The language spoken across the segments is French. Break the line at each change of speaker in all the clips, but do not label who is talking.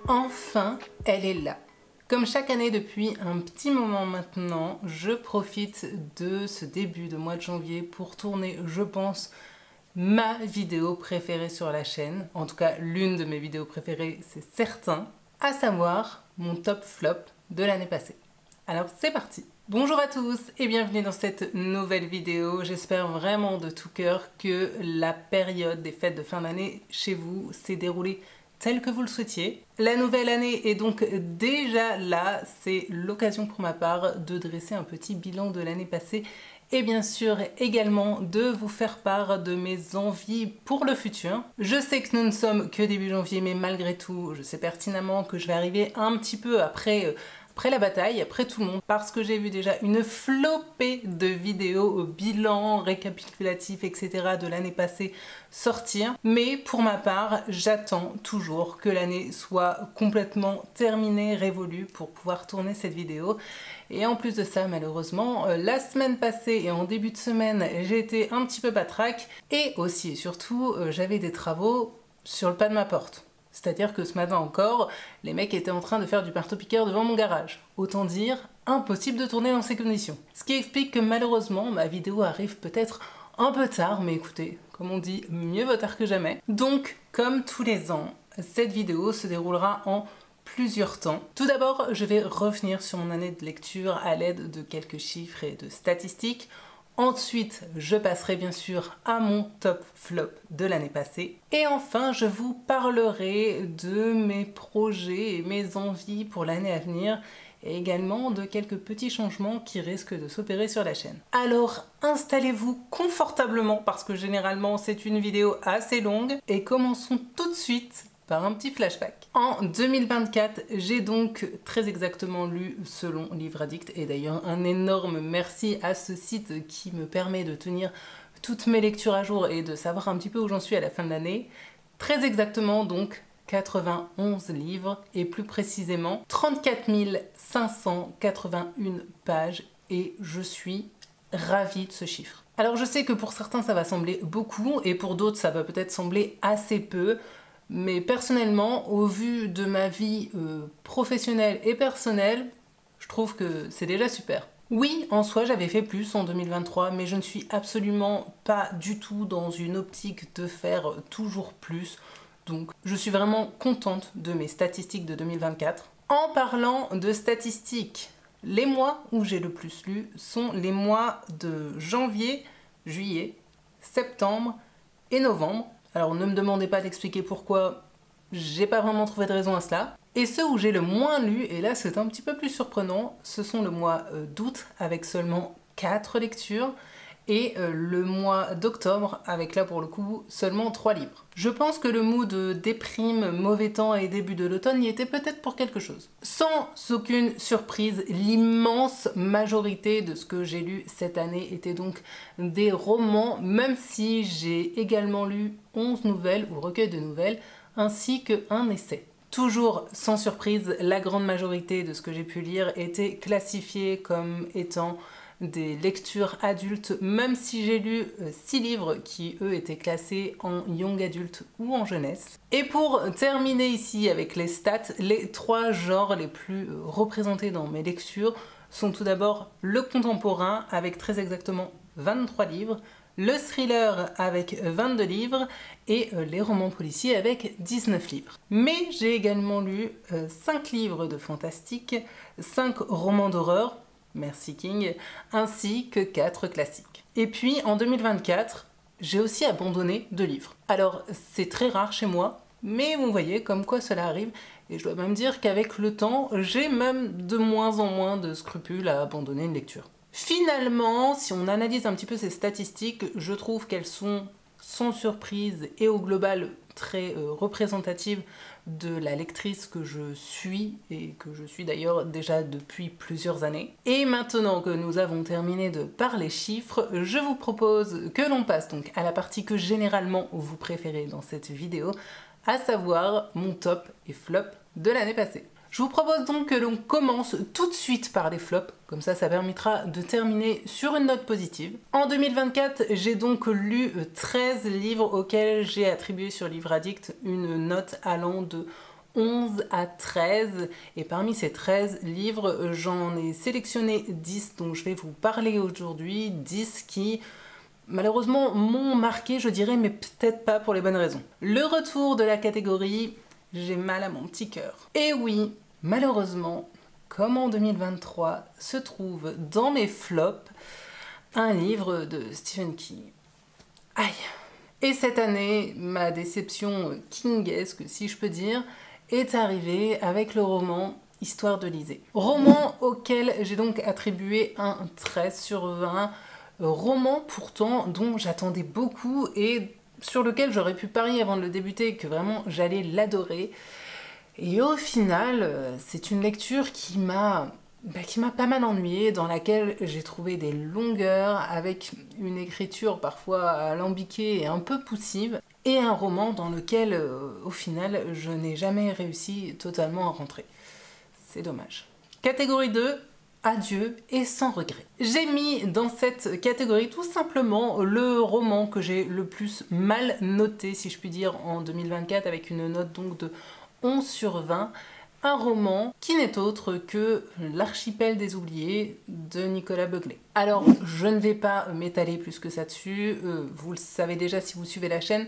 Enfin, elle est là. Comme chaque année depuis un petit moment maintenant, je profite de ce début de mois de janvier pour tourner, je pense, ma vidéo préférée sur la chaîne. En tout cas, l'une de mes vidéos préférées, c'est certain. À savoir, mon top flop de l'année passée. Alors c'est parti! Bonjour à tous et bienvenue dans cette nouvelle vidéo. J'espère vraiment de tout cœur que la période des fêtes de fin d'année chez vous s'est déroulée telle que vous le souhaitiez. La nouvelle année est donc déjà là. C'est l'occasion pour ma part de dresser un petit bilan de l'année passée et bien sûr également de vous faire part de mes envies pour le futur. Je sais que nous ne sommes que début janvier, mais malgré tout, je sais pertinemment que je vais arriver un petit peu après la bataille, après tout le monde, parce que j'ai vu déjà une flopée de vidéos bilan, récapitulatifs, etc. de l'année passée sortir. Mais pour ma part, j'attends toujours que l'année soit complètement terminée, révolue, pour pouvoir tourner cette vidéo. Et en plus de ça, malheureusement, la semaine passée et en début de semaine, j'ai été un petit peu patraque. Et aussi et surtout, j'avais des travaux sur le pas de ma porte. C'est-à-dire que ce matin encore, les mecs étaient en train de faire du marteau-piqueur devant mon garage. Autant dire, impossible de tourner dans ces conditions. Ce qui explique que malheureusement, ma vidéo arrive peut-être un peu tard, mais écoutez, comme on dit, mieux vaut tard que jamais. Donc, comme tous les ans, cette vidéo se déroulera en plusieurs temps. Tout d'abord, je vais revenir sur mon année de lecture à l'aide de quelques chiffres et de statistiques. Ensuite, je passerai bien sûr à mon top flop de l'année passée. Et enfin, je vous parlerai de mes projets et mes envies pour l'année à venir et également de quelques petits changements qui risquent de s'opérer sur la chaîne. Alors, installez-vous confortablement parce que généralement, c'est une vidéo assez longue et commençons tout de suite par un petit flashback. En 2024, j'ai donc très exactement lu selon Livre Addict, et d'ailleurs un énorme merci à ce site qui me permet de tenir toutes mes lectures à jour et de savoir un petit peu où j'en suis à la fin de l'année. Très exactement donc 91 livres et plus précisément 34 581 pages et je suis ravie de ce chiffre. Alors je sais que pour certains ça va sembler beaucoup et pour d'autres ça va peut-être sembler assez peu. Mais personnellement, au vu de ma vie professionnelle et personnelle, je trouve que c'est déjà super. Oui, en soi, j'avais fait plus en 2023, mais je ne suis absolument pas du tout dans une optique de faire toujours plus. Donc, je suis vraiment contente de mes statistiques de 2024. En parlant de statistiques, les mois où j'ai le plus lu sont les mois de janvier, juillet, septembre et novembre. Alors ne me demandez pas d'expliquer pourquoi, j'ai pas vraiment trouvé de raison à cela. Et ceux où j'ai le moins lu, et là c'est un petit peu plus surprenant, ce sont le mois d'août avec seulement 4 lectures et le mois d'octobre avec là pour le coup seulement 3 livres. Je pense que le mood de déprime, mauvais temps et début de l'automne y était peut-être pour quelque chose. Sans aucune surprise, l'immense majorité de ce que j'ai lu cette année était donc des romans, même si j'ai également lu 11 nouvelles ou recueils de nouvelles, ainsi qu'un essai. Toujours sans surprise, la grande majorité de ce que j'ai pu lire était classifié comme étant des lectures adultes, même si j'ai lu 6 livres qui eux étaient classés en young adulte ou en jeunesse. Et pour terminer ici avec les stats, les 3 genres les plus représentés dans mes lectures sont tout d'abord le contemporain avec très exactement 23 livres, le thriller avec 22 livres et les romans policiers avec 19 livres. Mais j'ai également lu 5 livres de fantastique, 5 romans d'horreur, merci King, ainsi que 4 classiques. Et puis en 2024, j'ai aussi abandonné 2 livres. Alors c'est très rare chez moi, mais vous voyez comme quoi cela arrive, et je dois même dire qu'avec le temps, j'ai même de moins en moins de scrupules à abandonner une lecture. Finalement, si on analyse un petit peu ces statistiques, je trouve qu'elles sont sans surprise et au global très représentatives de la lectrice que je suis et que je suis d'ailleurs déjà depuis plusieurs années. Et maintenant que nous avons terminé de parler chiffres, je vous propose que l'on passe donc à la partie que généralement vous préférez dans cette vidéo, à savoir mon top et flop de l'année passée. Je vous propose donc que l'on commence tout de suite par les flops, comme ça permettra de terminer sur une note positive. En 2024, j'ai donc lu 13 livres auxquels j'ai attribué sur Livre Addict une note allant de 11 à 13 et parmi ces 13 livres, j'en ai sélectionné 10 dont je vais vous parler aujourd'hui, 10 qui malheureusement m'ont marqué, je dirais, mais peut-être pas pour les bonnes raisons. Le retour de la catégorie « J'ai mal à mon petit cœur ». Et oui, malheureusement, comme en 2023, se trouve dans mes flops un livre de Stephen King. Aïe! Et cette année, ma déception kingesque, si je peux dire, est arrivée avec le roman Histoire de Lysée. Roman auquel j'ai donc attribué un 13 sur 20, roman pourtant dont j'attendais beaucoup et sur lequel j'aurais pu parier avant de le débuter que vraiment j'allais l'adorer. Et au final, c'est une lecture qui m'a pas mal ennuyée, dans laquelle j'ai trouvé des longueurs, avec une écriture parfois alambiquée et un peu poussive, et un roman dans lequel, au final, je n'ai jamais réussi totalement à rentrer. C'est dommage. Catégorie 2, adieu et sans regret. J'ai mis dans cette catégorie tout simplement le roman que j'ai le plus mal noté, si je puis dire, en 2024, avec une note donc de 11 sur 20. Un roman qui n'est autre que L'Archipel des Oubliés de Nicolas Beuglet. Alors, je ne vais pas m'étaler plus que ça dessus, vous le savez déjà si vous suivez la chaîne,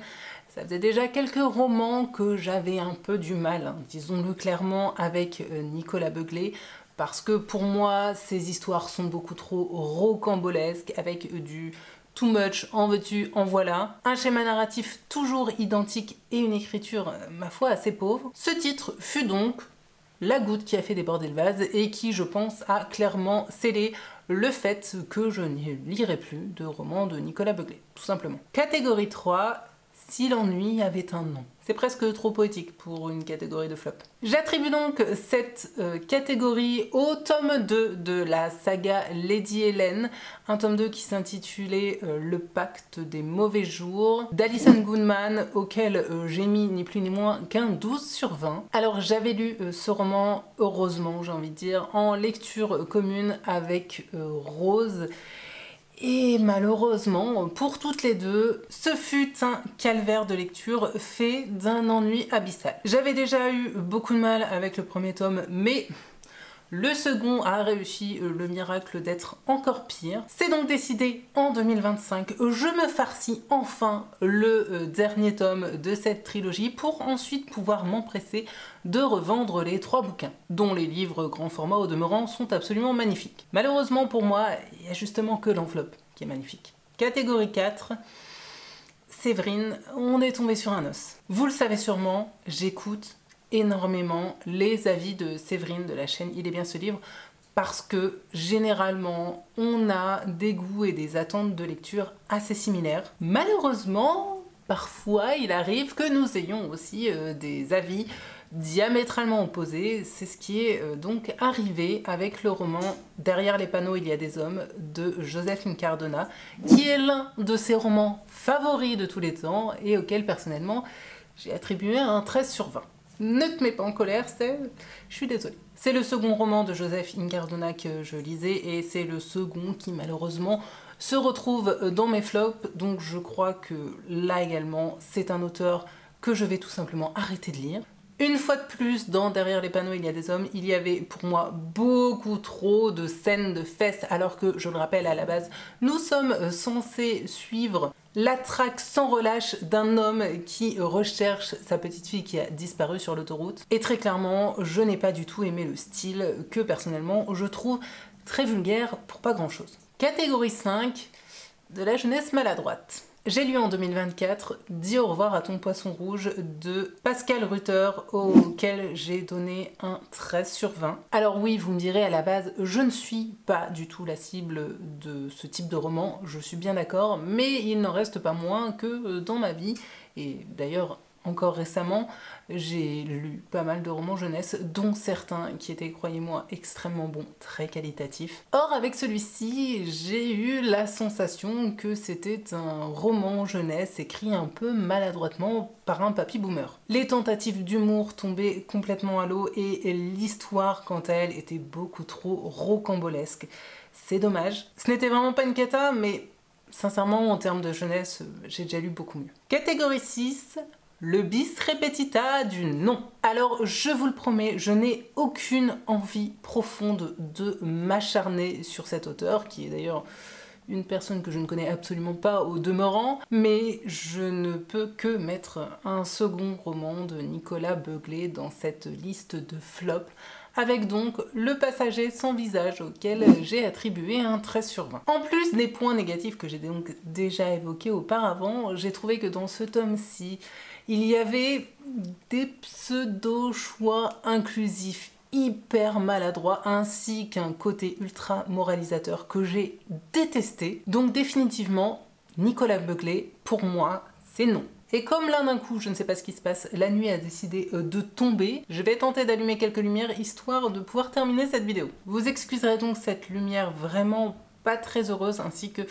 ça faisait déjà quelques romans que j'avais un peu du mal, hein, disons-le clairement, avec Nicolas Beuglet, parce que pour moi, ces histoires sont beaucoup trop rocambolesques, avec du too much, en veux-tu, en voilà. Un schéma narratif toujours identique et une écriture, ma foi, assez pauvre. Ce titre fut donc la goutte qui a fait déborder le vase et qui, je pense, a clairement scellé le fait que je ne lirai plus de romans de Nicolas Beuglet, tout simplement. Catégorie 3, si l'ennui avait un nom. C'est presque trop poétique pour une catégorie de flop. J'attribue donc cette catégorie au tome 2 de la saga Lady Helen, un tome 2 qui s'intitulait Le Pacte des Mauvais Jours, d'Alison Goodman, auquel j'ai mis ni plus ni moins qu'un 12 sur 20. Alors j'avais lu ce roman, heureusement j'ai envie de dire, en lecture commune avec Rose, et malheureusement, pour toutes les deux, ce fut un calvaire de lecture fait d'un ennui abyssal. J'avais déjà eu beaucoup de mal avec le premier tome, mais le second a réussi le miracle d'être encore pire. C'est donc décidé, en 2025, je me farcis enfin le dernier tome de cette trilogie pour ensuite pouvoir m'empresser de revendre les 3 bouquins, dont les livres grand format au demeurant sont absolument magnifiques. Malheureusement pour moi, il n'y a justement que l'enveloppe qui est magnifique. Catégorie 4, Séverine, on est tombé sur un os. Vous le savez sûrement, j'écoute énormément les avis de Séverine de la chaîne Il est bien ce livre, parce que généralement on a des goûts et des attentes de lecture assez similaires. Malheureusement, parfois il arrive que nous ayons aussi des avis diamétralement opposés. C'est ce qui est donc arrivé avec le roman Derrière les panneaux il y a des hommes de Joseph Incardona, qui est l'un de ses romans favoris de tous les temps et auquel personnellement j'ai attribué un 13 sur 20. Ne te mets pas en colère, Steve, je suis désolée. C'est le second roman de Joseph Incardona que je lisais et c'est le second qui malheureusement se retrouve dans mes flops, donc je crois que là également c'est un auteur que je vais tout simplement arrêter de lire. Une fois de plus, dans Derrière les panneaux il y a des hommes, il y avait pour moi beaucoup trop de scènes de fesses, alors que, je le rappelle à la base, nous sommes censés suivre la traque sans relâche d'un homme qui recherche sa petite fille qui a disparu sur l'autoroute. Et très clairement, je n'ai pas du tout aimé le style que personnellement je trouve très vulgaire pour pas grand chose. Catégorie 5, de la jeunesse maladroite. J'ai lu en 2024 « Dis au revoir à ton poisson rouge » de Pascal Rutter, auquel j'ai donné un 13 sur 20. Alors oui, vous me direz, à la base, je ne suis pas du tout la cible de ce type de roman, je suis bien d'accord, mais il n'en reste pas moins que dans ma vie, et d'ailleurs encore récemment, j'ai lu pas mal de romans jeunesse, dont certains qui étaient, croyez-moi, extrêmement bons, très qualitatifs. Or, avec celui-ci, j'ai eu la sensation que c'était un roman jeunesse écrit un peu maladroitement par un papy boomer. Les tentatives d'humour tombaient complètement à l'eau et l'histoire, quant à elle, était beaucoup trop rocambolesque. C'est dommage. Ce n'était vraiment pas une cata, mais sincèrement, en termes de jeunesse, j'ai déjà lu beaucoup mieux. Catégorie 6, le bis repetita du nom. Alors je vous le promets, je n'ai aucune envie profonde de m'acharner sur cet auteur, qui est d'ailleurs une personne que je ne connais absolument pas au demeurant, mais je ne peux que mettre un second roman de Nicolas Beuglet dans cette liste de flops, avec donc Le Passager sans visage auquel j'ai attribué un 13/20. En plus des points négatifs que j'ai donc déjà évoqués auparavant, j'ai trouvé que dans ce tome-ci, il y avait des pseudo-choix inclusifs hyper maladroits ainsi qu'un côté ultra moralisateur que j'ai détesté. Donc définitivement, Nicolas Beuglet, pour moi, c'est non. Et comme là d'un coup, je ne sais pas ce qui se passe, la nuit a décidé de tomber, je vais tenter d'allumer quelques lumières histoire de pouvoir terminer cette vidéo. Vous excuserez donc cette lumière vraiment pas très heureuse ainsi que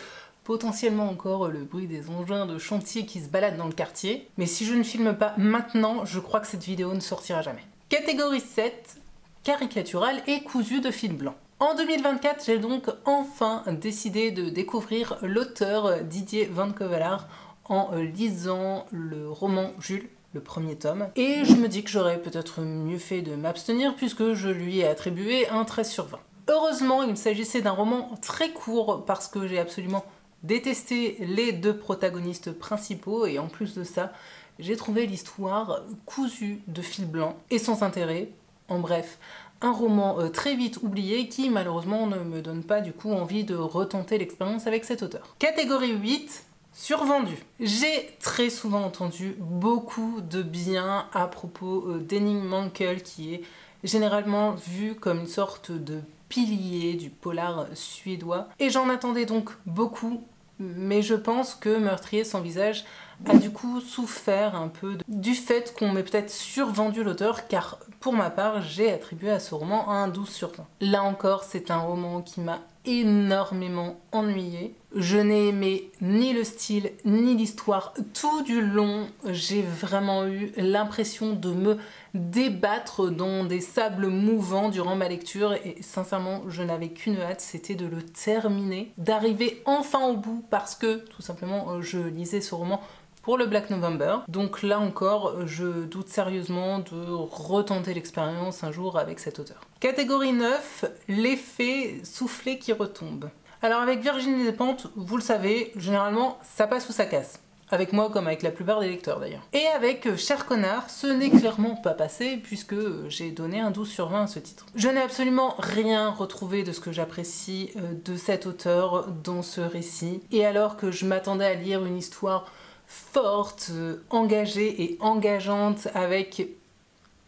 potentiellement encore le bruit des engins de chantier qui se baladent dans le quartier. Mais si je ne filme pas maintenant, je crois que cette vidéo ne sortira jamais. Catégorie 7, caricatural et cousu de fil blanc. En 2024, j'ai donc enfin décidé de découvrir l'auteur Didier Van Cauwelaert en lisant le roman Jules, le premier tome, et je me dis que j'aurais peut-être mieux fait de m'abstenir puisque je lui ai attribué un 13/20. Heureusement, il s'agissait d'un roman très court parce que j'ai absolument détesté les deux protagonistes principaux et en plus de ça, j'ai trouvé l'histoire cousue de fil blanc et sans intérêt. En bref, un roman très vite oublié qui malheureusement ne me donne pas du coup envie de retenter l'expérience avec cet auteur. Catégorie 8, survendu. J'ai très souvent entendu beaucoup de bien à propos d'Henning Mankell qui est généralement vu comme une sorte de pilier du polar suédois et j'en attendais donc beaucoup, mais je pense que Meurtrier sans visage a du coup souffert un peu du fait qu'on m'ait peut-être survendu l'auteur, car pour ma part j'ai attribué à ce roman un 12/20. Là encore, c'est un roman qui m'a énormément ennuyée. Je n'ai aimé ni le style ni l'histoire tout du long. J'ai vraiment eu l'impression de me débattre dans des sables mouvants durant ma lecture et sincèrement je n'avais qu'une hâte, c'était de le terminer, d'arriver enfin au bout parce que tout simplement je lisais ce roman pour le Black November. Donc là encore, je doute sérieusement de retenter l'expérience un jour avec cet auteur. Catégorie 9, l'effet soufflé qui retombe. Alors avec Virginie Despentes, vous le savez, généralement ça passe ou ça casse. Avec moi comme avec la plupart des lecteurs d'ailleurs. Et avec Cher Connard, ce n'est clairement pas passé puisque j'ai donné un 12/20 à ce titre. Je n'ai absolument rien retrouvé de ce que j'apprécie de cet auteur dans ce récit. Et alors que je m'attendais à lire une histoire forte, engagée et engageante avec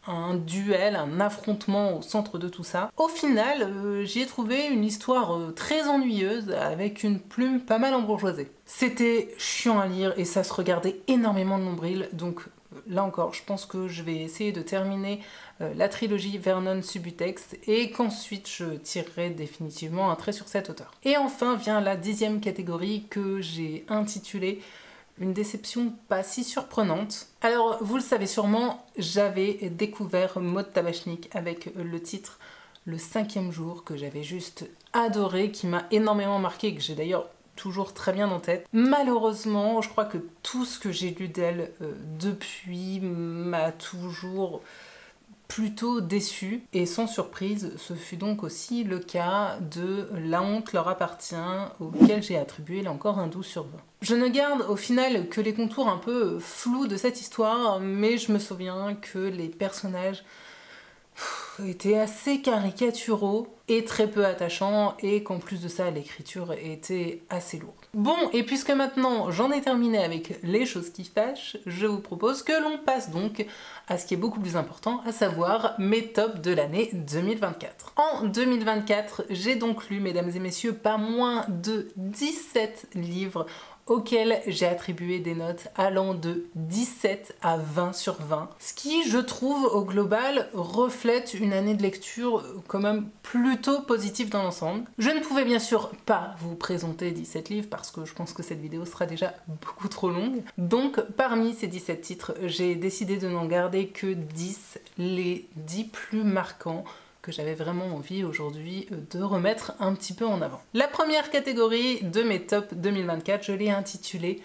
un duel, un affrontement au centre de tout ça. Au final, j'y ai trouvé une histoire très ennuyeuse avec une plume pas mal embourgeoisée. C'était chiant à lire et ça se regardait énormément de nombril, donc là encore, je pense que je vais essayer de terminer la trilogie Vernon Subutex et qu'ensuite je tirerai définitivement un trait sur cet auteur. Et enfin vient la 10e catégorie que j'ai intitulée une déception pas si surprenante. Alors, vous le savez sûrement, j'avais découvert Maud Tabachnik avec le titre Le 5e jour, que j'avais juste adoré, qui m'a énormément marqué, que j'ai d'ailleurs toujours très bien en tête. Malheureusement, je crois que tout ce que j'ai lu d'elle depuis m'a toujours plutôt déçue, et sans surprise, ce fut donc aussi le cas de La honte leur appartient, auquel j'ai attribué là encore un 12/20. Je ne garde au final que les contours un peu flous de cette histoire, mais je me souviens que les personnages étaient assez caricaturaux et très peu attachants, et qu'en plus de ça, l'écriture était assez lourde. Bon, et puisque maintenant j'en ai terminé avec les choses qui fâchent, je vous propose que l'on passe donc à ce qui est beaucoup plus important, à savoir mes tops de l'année 2024. En 2024, j'ai donc lu, mesdames et messieurs, pas moins de 17 livres auxquels j'ai attribué des notes allant de 17 à 20/20, ce qui, je trouve, au global, reflète une année de lecture quand même plutôt positive dans l'ensemble. Je ne pouvais bien sûr pas vous présenter 17 livres parce que je pense que cette vidéo sera déjà beaucoup trop longue. Donc, parmi ces 17 titres, j'ai décidé de n'en garder que 10, les 10 plus marquants que j'avais vraiment envie aujourd'hui de remettre un petit peu en avant. La première catégorie de mes tops 2024, je l'ai intitulée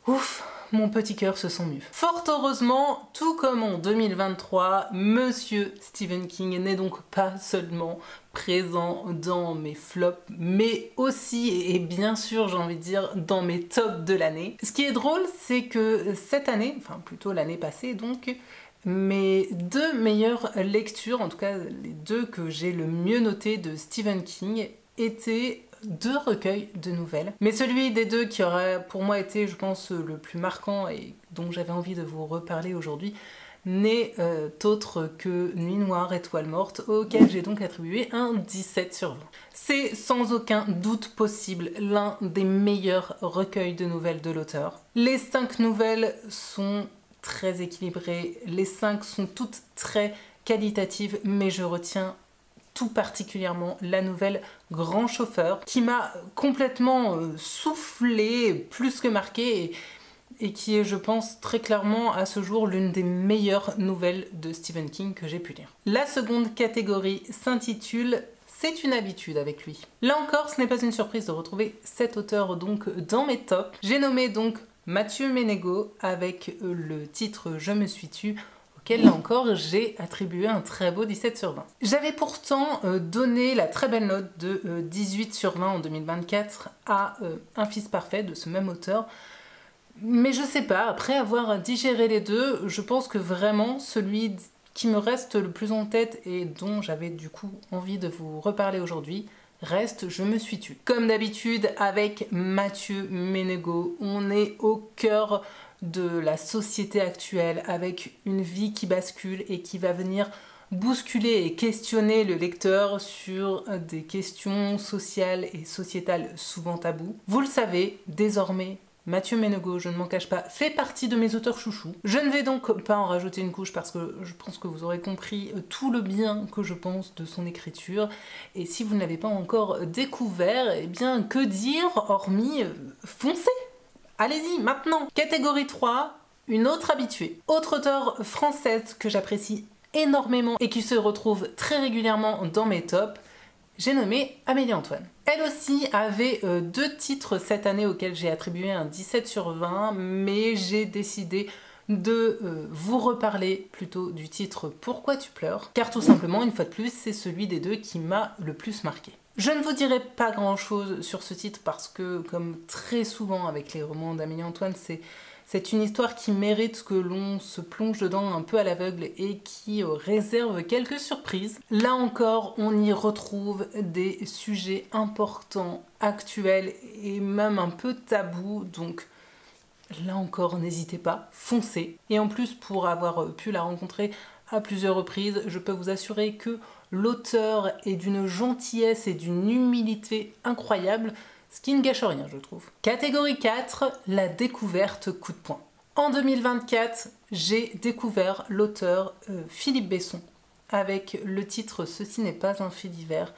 Ouf, mon petit cœur se sent mieux. Fort heureusement, tout comme en 2023, Monsieur Stephen King n'est donc pas seulement présent dans mes flops, mais aussi, et bien sûr j'ai envie de dire, dans mes tops de l'année. Ce qui est drôle, c'est que cette année, enfin plutôt l'année passée donc, mes deux meilleures lectures, en tout cas les deux que j'ai le mieux notées de Stephen King, étaient deux recueils de nouvelles. Mais celui des deux qui aurait pour moi été, je pense, le plus marquant et dont j'avais envie de vous reparler aujourd'hui, n'est autre que Nuit Noire, Étoile Morte, auquel j'ai donc attribué un 17 sur 20. C'est sans aucun doute possible l'un des meilleurs recueils de nouvelles de l'auteur. Les 5 nouvelles sont très équilibrées, les 5 sont toutes très qualitatives, mais je retiens tout particulièrement la nouvelle Grand Chauffeur, qui m'a complètement soufflé, plus que marqué, et qui est, je pense, très clairement à ce jour l'une des meilleures nouvelles de Stephen King que j'ai pu lire. La seconde catégorie s'intitule « C'est une habitude avec lui ». Là encore, ce n'est pas une surprise de retrouver cet auteur donc dans mes tops. J'ai nommé donc Mathieu Ménégo avec le titre « Je me suis tue », auquel là encore j'ai attribué un très beau 17 sur 20. J'avais pourtant donné la très belle note de 18 sur 20 en 2024 à Un fils parfait de ce même auteur. Mais je sais pas, après avoir digéré les deux, je pense que vraiment celui qui me reste le plus en tête et dont j'avais du coup envie de vous reparler aujourd'hui reste Je me suis tue. Comme d'habitude avec Mathieu Ménégo, on est au cœur de la société actuelle avec une vie qui bascule et qui va venir bousculer et questionner le lecteur sur des questions sociales et sociétales souvent tabous. Vous le savez, désormais, Mathieu Ménégo, je ne m'en cache pas, fait partie de mes auteurs chouchous. Je ne vais donc pas en rajouter une couche parce que je pense que vous aurez compris tout le bien que je pense de son écriture. Et si vous ne l'avez pas encore découvert, eh bien que dire hormis foncez! Allez-y, maintenant! Catégorie 3, une autre habituée. Autre auteure française que j'apprécie énormément et qui se retrouve très régulièrement dans mes tops, j'ai nommé Amélie Antoine. Elle aussi avait deux titres cette année auxquels j'ai attribué un 17 sur 20, mais j'ai décidé de vous reparler plutôt du titre Pourquoi tu pleures, car tout simplement, une fois de plus, c'est celui des deux qui m'a le plus marqué. Je ne vous dirai pas grand chose sur ce titre parce que, comme très souvent avec les romans d'Amélie Antoine, c'est une histoire qui mérite que l'on se plonge dedans un peu à l'aveugle et qui réserve quelques surprises. Là encore, on y retrouve des sujets importants, actuels et même un peu tabous, donc là encore, n'hésitez pas, foncez. Et en plus, pour avoir pu la rencontrer à plusieurs reprises, je peux vous assurer que l'auteur est d'une gentillesse et d'une humilité incroyable, ce qui ne gâche rien, je trouve. Catégorie 4, la découverte coup de poing. En 2024, j'ai découvert l'auteur Philippe Besson avec le titre Ceci n'est pas un fait divers,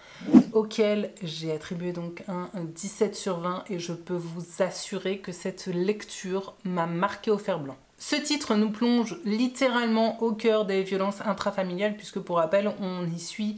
auquel j'ai attribué donc un 17 sur 20 et je peux vous assurer que cette lecture m'a marqué au fer blanc. Ce titre nous plonge littéralement au cœur des violences intrafamiliales puisque pour rappel, on y suit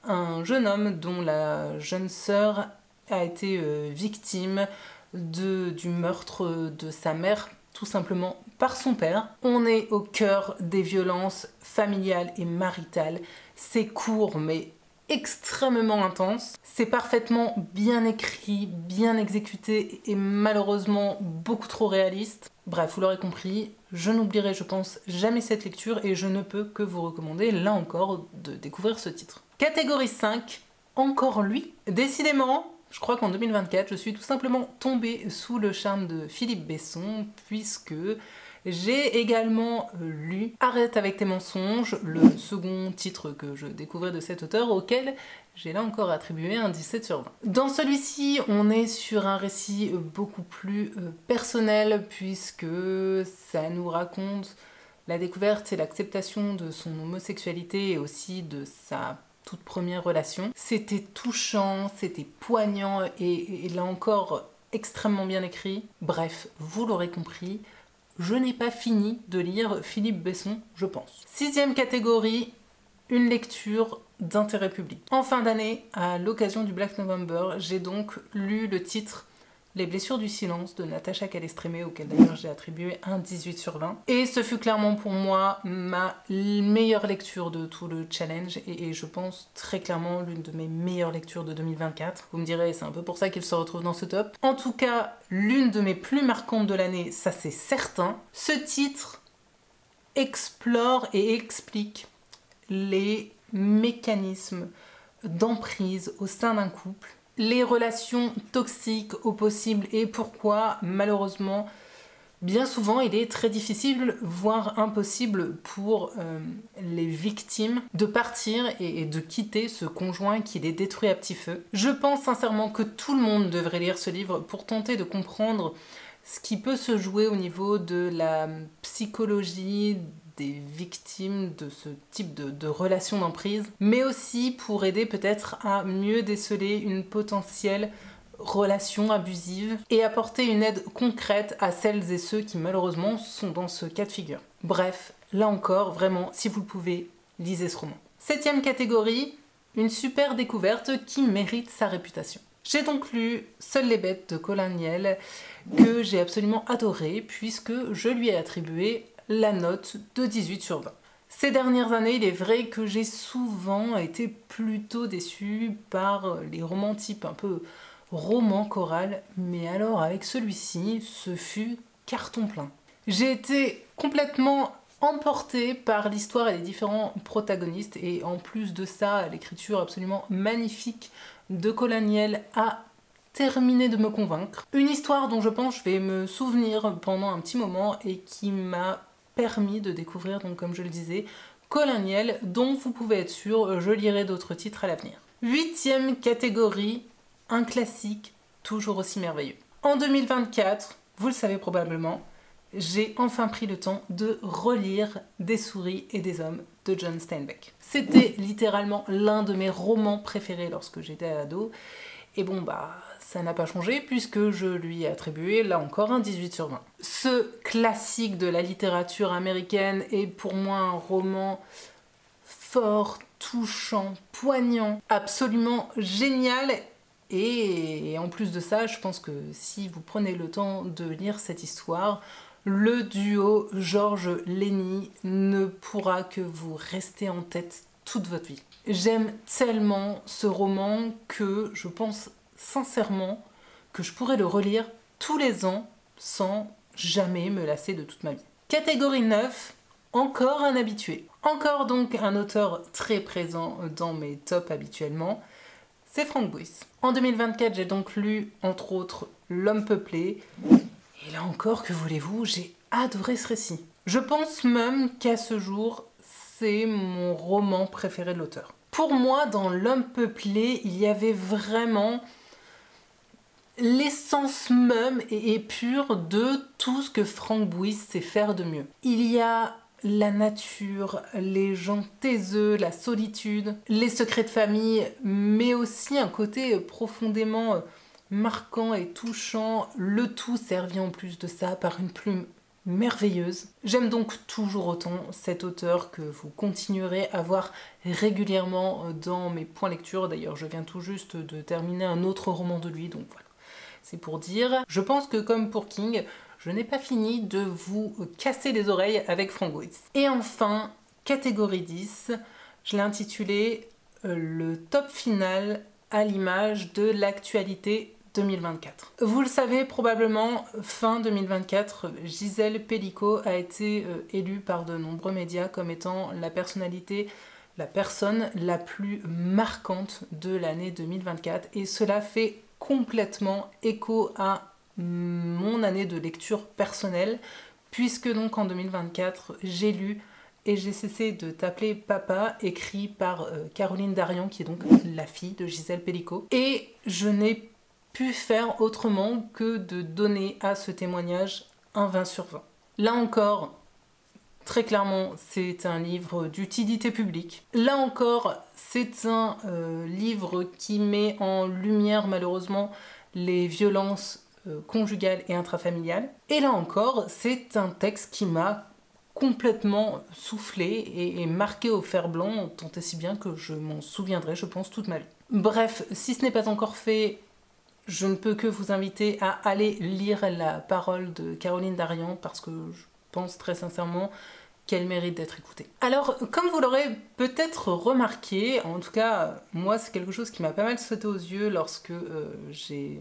un jeune homme dont la jeune sœur a été victime du meurtre de sa mère, tout simplement par son père. On est au cœur des violences familiales et maritales. C'est court mais extrêmement intense. C'est parfaitement bien écrit, bien exécuté et malheureusement beaucoup trop réaliste. Bref, vous l'aurez compris, je n'oublierai, je pense, jamais cette lecture et je ne peux que vous recommander, là encore, de découvrir ce titre. Catégorie 5, encore lui. Décidément, je crois qu'en 2024, je suis tout simplement tombée sous le charme de Philippe Besson puisque j'ai également lu Arrête avec tes mensonges, le second titre que je découvrais de cet auteur auquel j'ai là encore attribué un 17 sur 20. Dans celui-ci, on est sur un récit beaucoup plus personnel puisque ça nous raconte la découverte et l'acceptation de son homosexualité et aussi de sa toute première relation. C'était touchant, c'était poignant et là encore extrêmement bien écrit. Bref, vous l'aurez compris, je n'ai pas fini de lire Philippe Besson, je pense. Sixième catégorie, une lecture d'intérêt public. En fin d'année, à l'occasion du Black November, j'ai donc lu le titre Les blessures du silence de Natacha Calestrémé, auquel d'ailleurs j'ai attribué un 18/20. Et ce fut clairement pour moi ma meilleure lecture de tout le challenge et je pense très clairement l'une de mes meilleures lectures de 2024. Vous me direz, c'est un peu pour ça qu'il se retrouve dans ce top. En tout cas, l'une de mes plus marquantes de l'année, ça c'est certain. Ce titre explore et explique les mécanismes d'emprise au sein d'un couple, les relations toxiques au possible et pourquoi malheureusement bien souvent il est très difficile voire impossible pour les victimes de partir et de quitter ce conjoint qui les détruit à petit feu. Je pense sincèrement que tout le monde devrait lire ce livre pour tenter de comprendre ce qui peut se jouer au niveau de la psychologie des victimes de ce type de relation d'emprise, mais aussi pour aider peut-être à mieux déceler une potentielle relation abusive et apporter une aide concrète à celles et ceux qui malheureusement sont dans ce cas de figure. Bref, là encore, vraiment, si vous le pouvez, lisez ce roman. 7e catégorie, une super découverte qui mérite sa réputation. J'ai donc lu Seules les bêtes de Colin Niel, que j'ai absolument adoré puisque je lui ai attribué la note de 18/20. Ces dernières années, il est vrai que j'ai souvent été plutôt déçue par les romans type un peu roman choral, mais alors avec celui-ci, ce fut carton plein. J'ai été complètement emportée par l'histoire et les différents protagonistes et en plus de ça, l'écriture absolument magnifique de Colin Niel a terminé de me convaincre. Une histoire dont je pense je vais me souvenir pendant un petit moment et qui m'a permis de découvrir, donc comme je le disais, Colin Niel, dont vous pouvez être sûr, je lirai d'autres titres à l'avenir. 8e catégorie, un classique toujours aussi merveilleux. En 2024, vous le savez probablement, j'ai enfin pris le temps de relire Des souris et des hommes de John Steinbeck. C'était littéralement l'un de mes romans préférés lorsque j'étais ado. Et bon bah, ça n'a pas changé puisque je lui ai attribué là encore un 18/20. Ce classique de la littérature américaine est pour moi un roman fort, touchant, poignant, absolument génial. Et en plus de ça, je pense que si vous prenez le temps de lire cette histoire, le duo Georges-Lenny ne pourra que vous rester en tête toute votre vie. J'aime tellement ce roman que je pense sincèrement que je pourrais le relire tous les ans sans jamais me lasser de toute ma vie. Catégorie 9, encore un habitué. Encore donc un auteur très présent dans mes tops habituellement, c'est Frank Buys. En 2024, j'ai donc lu entre autres L'homme peuplé. Et là encore, que voulez-vous, j'ai adoré ce récit. Je pense même qu'à ce jour, c'est mon roman préféré de l'auteur. Pour moi, dans L'homme peuplé, il y avait vraiment l'essence même et pure de tout ce que Frank Buys sait faire de mieux. Il y a la nature, les gens taiseux, la solitude, les secrets de famille, mais aussi un côté profondément marquant et touchant, le tout servi en plus de ça par une plume merveilleuse. J'aime donc toujours autant cet auteur que vous continuerez à voir régulièrement dans mes points lecture. D'ailleurs, je viens tout juste de terminer un autre roman de lui, donc voilà. C'est pour dire. Je pense que comme pour King, je n'ai pas fini de vous casser les oreilles avec Frank Buys. Et enfin, catégorie 10, je l'ai intitulé le top final à l'image de l'actualité 2024. Vous le savez probablement, fin 2024, Gisèle Pelicot a été élue par de nombreux médias comme étant la personnalité, la personne la plus marquante de l'année 2024 et cela fait complètement écho à mon année de lecture personnelle puisque donc en 2024 j'ai lu Et j'ai cessé de t'appeler papa, écrit par Caroline Darian qui est donc la fille de Gisèle Pelicot, et je n'ai pu faire autrement que de donner à ce témoignage un 20/20. Là encore, très clairement, c'est un livre d'utilité publique. Là encore, c'est un livre qui met en lumière malheureusement les violences conjugales et intrafamiliales. Et là encore, c'est un texte qui m'a complètement soufflé et marqué au fer blanc, tant et si bien que je m'en souviendrai, je pense, toute ma vie. Bref, si ce n'est pas encore fait, je ne peux que vous inviter à aller lire la parole de Caroline Darian parce que je pense très sincèrement qu'elle mérite d'être écoutée. Alors, comme vous l'aurez peut-être remarqué, en tout cas, moi c'est quelque chose qui m'a pas mal sauté aux yeux lorsque j'ai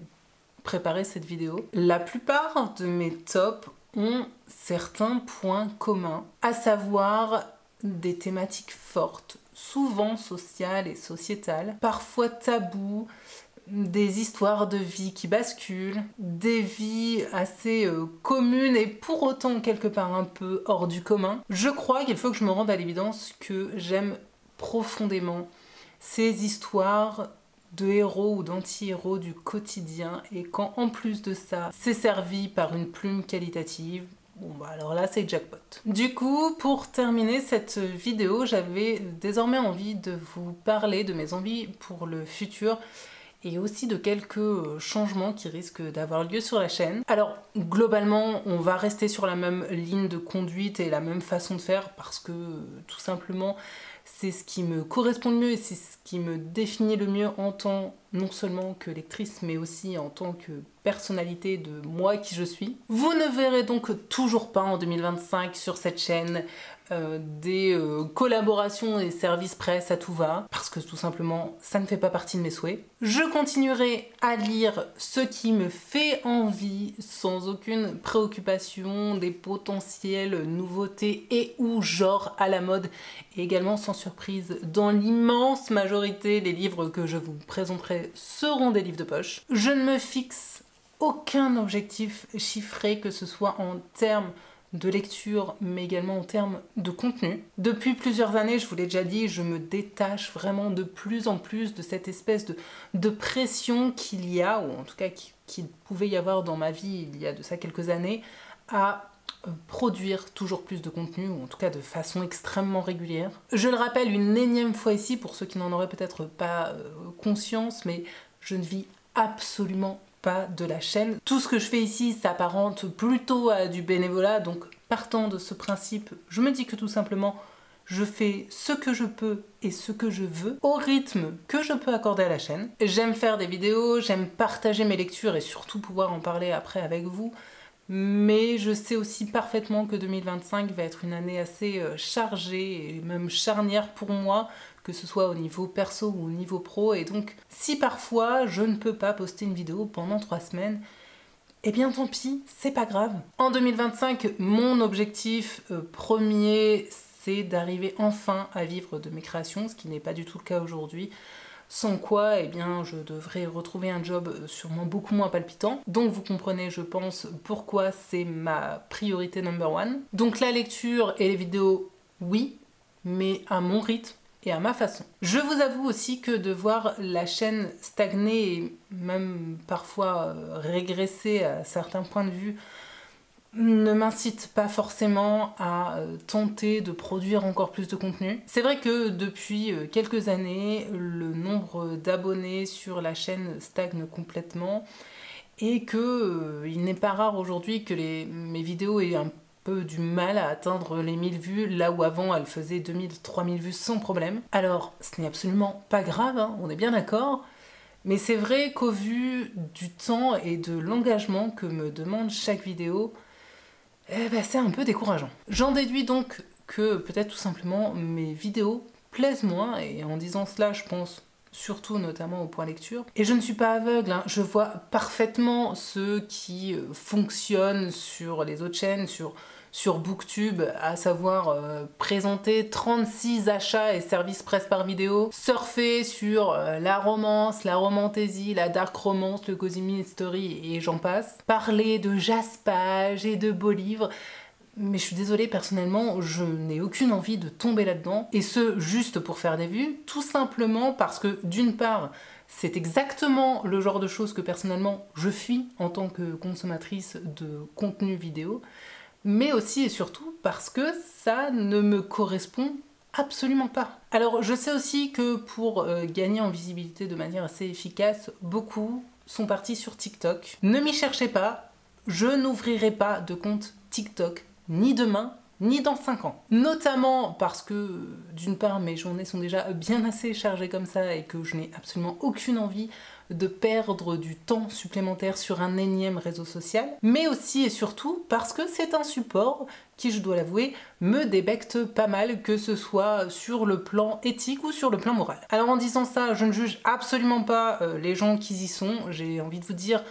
préparé cette vidéo. La plupart de mes tops ont certains points communs, à savoir des thématiques fortes, souvent sociales et sociétales, parfois tabous, des histoires de vie qui basculent, des vies assez communes et pour autant quelque part un peu hors du commun. Je crois qu'il faut que je me rende à l'évidence que j'aime profondément ces histoires de héros ou d'anti-héros du quotidien et quand en plus de ça, c'est servi par une plume qualitative, bon bah alors là c'est jackpot. Du coup, pour terminer cette vidéo, j'avais désormais envie de vous parler de mes envies pour le futur et aussi de quelques changements qui risquent d'avoir lieu sur la chaîne. Alors globalement, on va rester sur la même ligne de conduite et la même façon de faire parce que tout simplement c'est ce qui me correspond le mieux et c'est ce qui me définit le mieux en tant non seulement que lectrice mais aussi en tant que personnalité de moi qui je suis. Vous ne verrez donc toujours pas en 2025 sur cette chaîne des collaborations et services presse à tout va parce que tout simplement ça ne fait pas partie de mes souhaits. Je continuerai à lire ce qui me fait envie sans aucune préoccupation des potentielles nouveautés et ou genres à la mode et également sans surprise dans l'immense majorité des livres que je vous présenterai seront des livres de poche. Je ne me fixe aucun objectif chiffré que ce soit en termes de lecture mais également en termes de contenu. Depuis plusieurs années, je vous l'ai déjà dit, je me détache vraiment de plus en plus de cette espèce de pression qu'il y a, ou en tout cas qu'il pouvait y avoir dans ma vie il y a de ça quelques années, à produire toujours plus de contenu, ou en tout cas de façon extrêmement régulière. Je le rappelle une énième fois ici, pour ceux qui n'en auraient peut-être pas conscience, mais je ne vis absolument pas de la chaîne. Tout ce que je fais ici s'apparente plutôt à du bénévolat, donc partant de ce principe, je me dis que tout simplement, je fais ce que je peux et ce que je veux au rythme que je peux accorder à la chaîne. J'aime faire des vidéos, j'aime partager mes lectures et surtout pouvoir en parler après avec vous. Mais je sais aussi parfaitement que 2025 va être une année assez chargée et même charnière pour moi, que ce soit au niveau perso ou au niveau pro, et donc si parfois je ne peux pas poster une vidéo pendant 3 semaines, eh bien tant pis, c'est pas grave. En 2025, mon objectif premier, c'est d'arriver enfin à vivre de mes créations, ce qui n'est pas du tout le cas aujourd'hui. Sans quoi, eh bien, je devrais retrouver un job sûrement beaucoup moins palpitant. Donc vous comprenez, je pense, pourquoi c'est ma priorité number one. Donc la lecture et les vidéos, oui, mais à mon rythme et à ma façon. Je vous avoue aussi que de voir la chaîne stagner et même parfois régresser à certains points de vue ne m'incite pas forcément à tenter de produire encore plus de contenu. C'est vrai que depuis quelques années, le nombre d'abonnés sur la chaîne stagne complètement et que il n'est pas rare aujourd'hui que mes vidéos aient un peu du mal à atteindre les 1000 vues, là où avant elles faisaient 2000, 3000 vues sans problème. Alors, ce n'est absolument pas grave, hein, on est bien d'accord, mais c'est vrai qu'au vu du temps et de l'engagement que me demande chaque vidéo, eh ben, c'est un peu décourageant. J'en déduis donc que peut-être tout simplement mes vidéos plaisent moins, et en disant cela, je pense surtout notamment au point lecture. Et je ne suis pas aveugle, hein. Je vois parfaitement ceux qui fonctionnent sur les autres chaînes, sur Booktube, à savoir présenter 36 achats et services presse par vidéo, surfer sur la romance, la romantaisie, la dark romance, le cozy mystery et j'en passe, parler de jaspage et de beaux livres. Mais je suis désolée, personnellement, je n'ai aucune envie de tomber là-dedans, et ce, juste pour faire des vues, tout simplement parce que, d'une part, c'est exactement le genre de choses que, personnellement, je fuis en tant que consommatrice de contenu vidéo, mais aussi et surtout parce que ça ne me correspond absolument pas. Alors, je sais aussi que pour gagner en visibilité de manière assez efficace, beaucoup sont partis sur TikTok. Ne m'y cherchez pas, je n'ouvrirai pas de compte TikTok ni demain, ni dans 5 ans. Notamment parce que, d'une part, mes journées sont déjà bien assez chargées comme ça et que je n'ai absolument aucune envie de perdre du temps supplémentaire sur un énième réseau social, mais aussi et surtout parce que c'est un support qui, je dois l'avouer, me débecte pas mal, que ce soit sur le plan éthique ou sur le plan moral. Alors en disant ça, je ne juge absolument pas les gens qui y sont, j'ai envie de vous dire,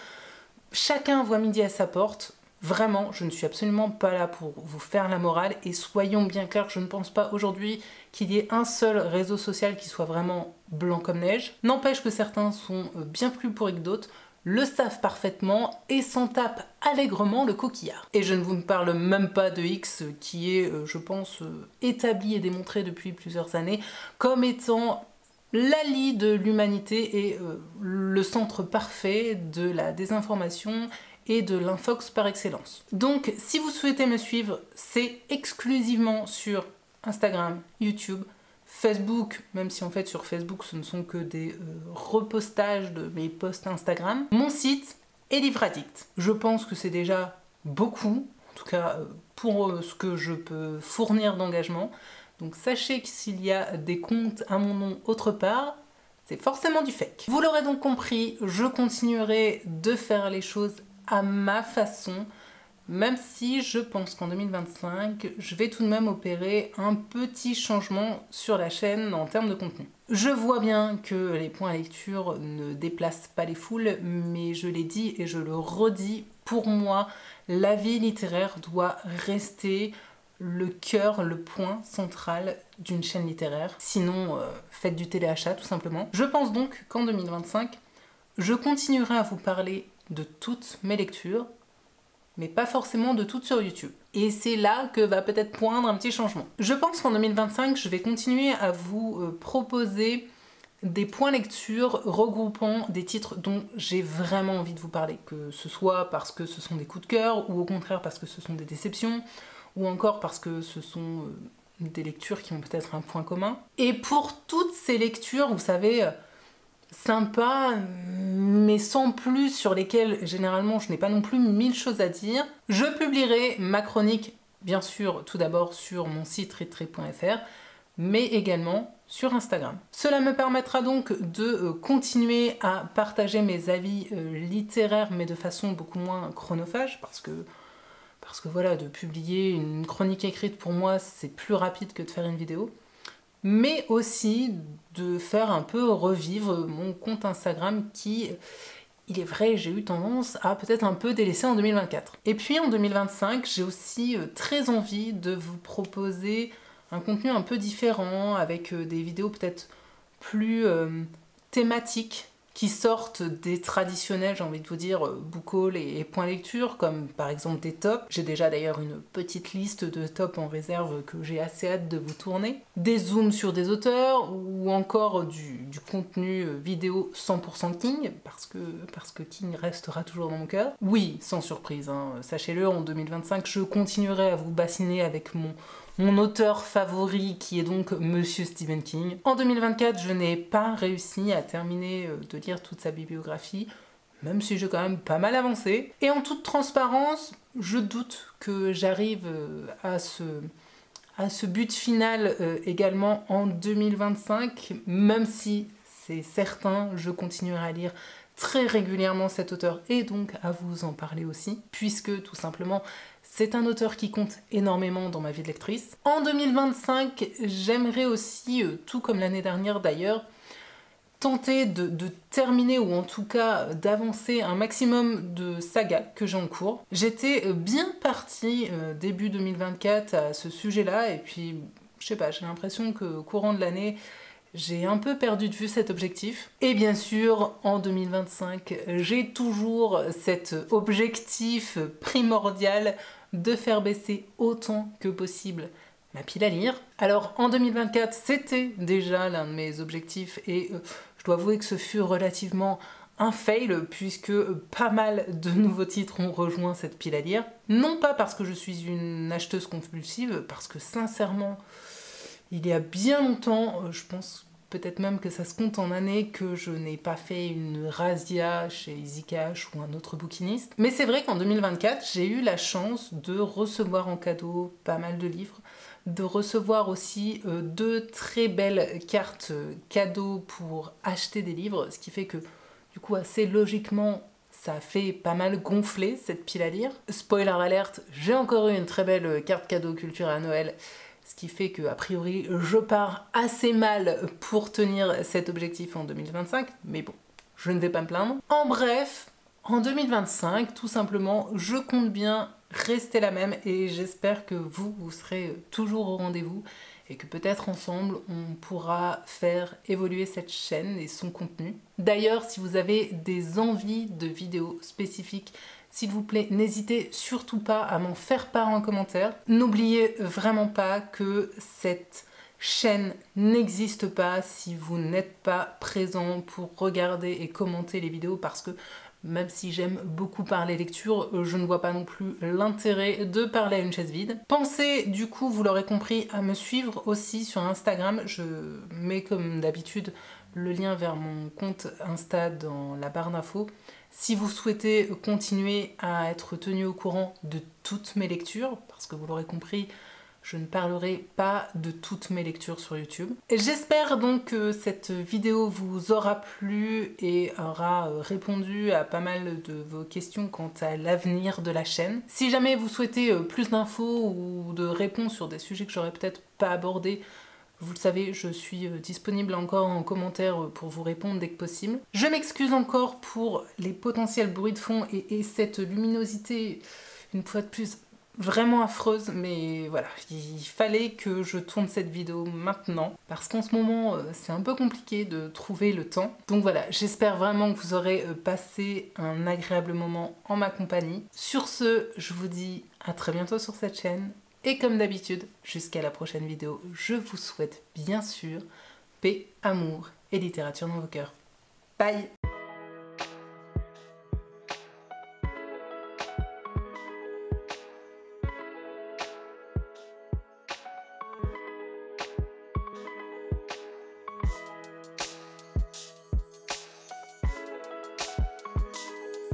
chacun voit midi à sa porte. Vraiment, je ne suis absolument pas là pour vous faire la morale et soyons bien clairs, je ne pense pas aujourd'hui qu'il y ait un seul réseau social qui soit vraiment blanc comme neige. N'empêche que certains sont bien plus pourris que d'autres, le savent parfaitement et s'en tapent allègrement le coquillard. Et je ne vous parle même pas de X qui est, je pense, établi et démontré depuis plusieurs années comme étant l'allié de l'humanité et le centre parfait de la désinformation et de l'infox par excellence. Donc si vous souhaitez me suivre, c'est exclusivement sur Instagram, YouTube, Facebook, même si en fait sur Facebook ce ne sont que des repostages de mes posts Instagram, mon site et Livre Addict. Je pense que c'est déjà beaucoup, en tout cas pour ce que je peux fournir d'engagement. Donc sachez que s'il y a des comptes à mon nom autre part, c'est forcément du fake. Vous l'aurez donc compris, je continuerai de faire les choses à ma façon, même si je pense qu'en 2025, je vais tout de même opérer un petit changement sur la chaîne en termes de contenu. Je vois bien que les points à lecture ne déplacent pas les foules, mais je l'ai dit et je le redis, pour moi, la vie littéraire doit rester le cœur, le point central d'une chaîne littéraire. Sinon, faites du téléachat tout simplement. Je pense donc qu'en 2025, je continuerai à vous parler de toutes mes lectures, mais pas forcément de toutes sur YouTube. Et c'est là que va peut-être poindre un petit changement. Je pense qu'en 2025, je vais continuer à vous proposer des points lecture regroupant des titres dont j'ai vraiment envie de vous parler, que ce soit parce que ce sont des coups de cœur, ou au contraire parce que ce sont des déceptions, ou encore parce que ce sont des lectures qui ont peut-être un point commun. Et pour toutes ces lectures, vous savez, sympa, mais sans plus, sur lesquelles généralement je n'ai pas non plus 1000 choses à dire, je publierai ma chronique, bien sûr, tout d'abord sur mon site readtrade.fr, mais également sur Instagram. Cela me permettra donc de continuer à partager mes avis littéraires, mais de façon beaucoup moins chronophage, parce que voilà, de publier une chronique écrite pour moi, c'est plus rapide que de faire une vidéo. Mais aussi de faire un peu revivre mon compte Instagram qui, il est vrai, j'ai eu tendance à peut-être un peu délaisser en 2024. Et puis en 2025, j'ai aussi très envie de vous proposer un contenu un peu différent, avec des vidéos peut-être plus thématiques, qui sortent des traditionnels, j'ai envie de vous dire, book haul et points lecture, comme par exemple des tops. J'ai déjà d'ailleurs une petite liste de tops en réserve que j'ai assez hâte de vous tourner. Des zooms sur des auteurs, ou encore du contenu vidéo 100% King, parce que King restera toujours dans mon cœur. Oui, sans surprise, hein, sachez-le, en 2025, je continuerai à vous bassiner avec mon auteur favori qui est donc Monsieur Stephen King. En 2024, je n'ai pas réussi à terminer de lire toute sa bibliographie, même si j'ai quand même pas mal avancé. Et en toute transparence, je doute que j'arrive à ce but final également en 2025, même si c'est certain, je continuerai à lire très régulièrement cet auteur et donc à vous en parler aussi, puisque tout simplement c'est un auteur qui compte énormément dans ma vie de lectrice. En 2025, j'aimerais aussi, tout comme l'année dernière d'ailleurs, tenter de terminer, ou en tout cas d'avancer un maximum de sagas que j'ai en cours. J'étais bien partie début 2024 à ce sujet-là, et puis je sais pas, j'ai l'impression qu'au courant de l'année, j'ai un peu perdu de vue cet objectif. Et bien sûr, en 2025, j'ai toujours cet objectif primordial de faire baisser autant que possible ma pile à lire. Alors en 2024, c'était déjà l'un de mes objectifs et je dois avouer que ce fut relativement un fail, puisque pas mal de nouveaux titres ont rejoint cette pile à lire. Non pas parce que je suis une acheteuse compulsive, parce que sincèrement, il y a bien longtemps, je pense peut-être même que ça se compte en années, que je n'ai pas fait une razzia chez Easy Cash ou un autre bouquiniste. Mais c'est vrai qu'en 2024, j'ai eu la chance de recevoir en cadeau pas mal de livres, de recevoir aussi 2 très belles cartes cadeaux pour acheter des livres, ce qui fait que Du coup, assez logiquement, ça a fait pas mal gonfler cette pile à lire. Spoiler alerte, j'ai encore eu une très belle carte cadeau culture à Noël, ce qui fait que, a priori, je pars assez mal pour tenir cet objectif en 2025, mais bon, je ne vais pas me plaindre. En bref, en 2025, tout simplement, je compte bien rester la même et j'espère que vous serez toujours au rendez-vous et que peut-être ensemble on pourra faire évoluer cette chaîne et son contenu. D'ailleurs, si vous avez des envies de vidéos spécifiques, s'il vous plaît, n'hésitez surtout pas à m'en faire part en commentaire. N'oubliez vraiment pas que cette chaîne n'existe pas si vous n'êtes pas présent pour regarder et commenter les vidéos, parce que même si j'aime beaucoup parler lecture, je ne vois pas non plus l'intérêt de parler à une chaise vide. Pensez du coup, vous l'aurez compris, à me suivre aussi sur Instagram. Je mets comme d'habitude le lien vers mon compte Insta dans la barre d'infos. Si vous souhaitez continuer à être tenu au courant de toutes mes lectures, parce que vous l'aurez compris, je ne parlerai pas de toutes mes lectures sur YouTube. J'espère donc que cette vidéo vous aura plu et aura répondu à pas mal de vos questions quant à l'avenir de la chaîne. Si jamais vous souhaitez plus d'infos ou de réponses sur des sujets que j'aurais peut-être pas abordés, vous le savez, je suis disponible encore en commentaire pour vous répondre dès que possible. Je m'excuse encore pour les potentiels bruits de fond et cette luminosité, une fois de plus, vraiment affreuse, mais voilà, il fallait que je tourne cette vidéo maintenant, parce qu'en ce moment, c'est un peu compliqué de trouver le temps. Donc voilà, j'espère vraiment que vous aurez passé un agréable moment en ma compagnie. Sur ce, je vous dis à très bientôt sur cette chaîne, et comme d'habitude, jusqu'à la prochaine vidéo, je vous souhaite bien sûr paix, amour et littérature dans vos cœurs. Bye!